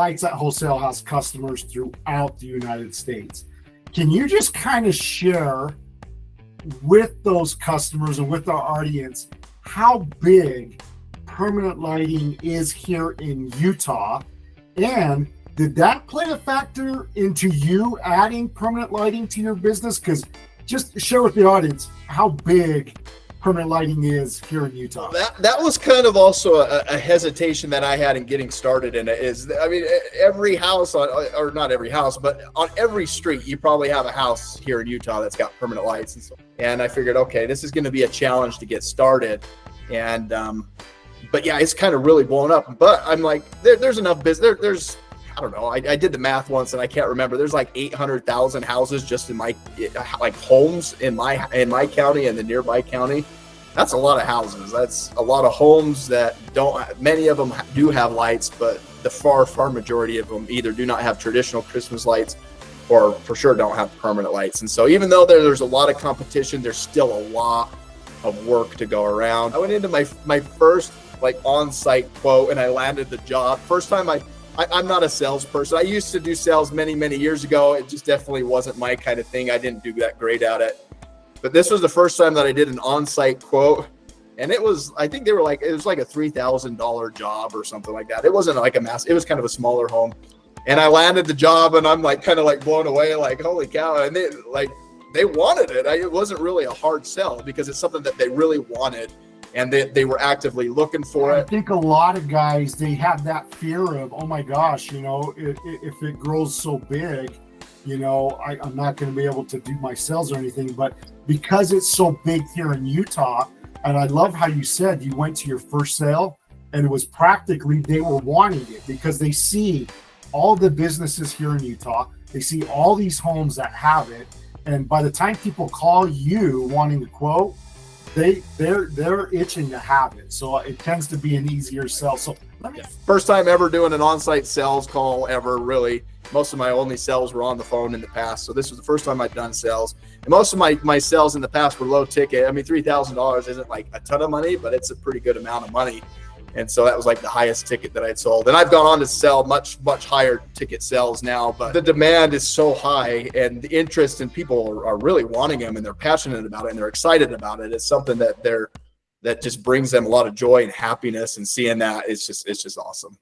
Lights at Wholesale has customers throughout the United States. Can you just kind of share with those customers and with our audience how big permanent lighting is here in Utah? And did that play a factor into you adding permanent lighting to your business? Because just share with the audience how big permanent lighting is here in Utah. That was kind of also a hesitation that I had in getting started in it. Is, I mean, every house, or not every house, but on every street, you probably have a house here in Utah that's got permanent lights. And I figured, okay, this is going to be a challenge to get started. And, but yeah, it's kind of really blown up. But I'm like, there's enough business. There's, I don't know. I did the math once and I can't remember. There's like 800,000 houses just in my, like homes in my county and the nearby county. That's a lot of houses. That's a lot of homes that don't, many of them do have lights, but the far majority of them either do not have traditional Christmas lights or for sure don't have permanent lights. And so even though there's a lot of competition, there's still a lot of work to go around. I went into my first like on-site quote and I landed the job. First time I'm not a salesperson. I used to do sales many years ago. It just definitely wasn't my kind of thing. I didn't do that great at it. But this was the first time that I did an on-site quote. And it was, I think they were like, it was like a $3,000 job or something like that. It wasn't like a mass, it was kind of a smaller home. And I landed the job and I'm like, kind of like blown away, like, holy cow. And they wanted it. It wasn't really a hard sell because it's something that they really wanted. And they were actively looking for it. I think a lot of guys, they have that fear of, oh my gosh, you know, if it grows so big, you know, I'm not going to be able to do my sales or anything. But because it's so big here in Utah, and I love how you said you went to your first sale and it was practically they were wanting it because they see all the businesses here in Utah. They see all these homes that have it. And by the time people call you wanting to quote, they're itching to have it. So it tends to be an easier sell. So first time ever doing an on-site sales call ever, really. Most of my only sales were on the phone in the past. So this was the first time I'd done sales. And most of my sales in the past were low ticket. I mean, $3,000 isn't like a ton of money, but it's a pretty good amount of money. And so that was like the highest ticket that I'd sold. And I've gone on to sell much higher ticket sales now, but the demand is so high and the interest and people are really wanting them and they're passionate about it and they're excited about it. It's something that just brings them a lot of joy and happiness, and seeing that it's just awesome.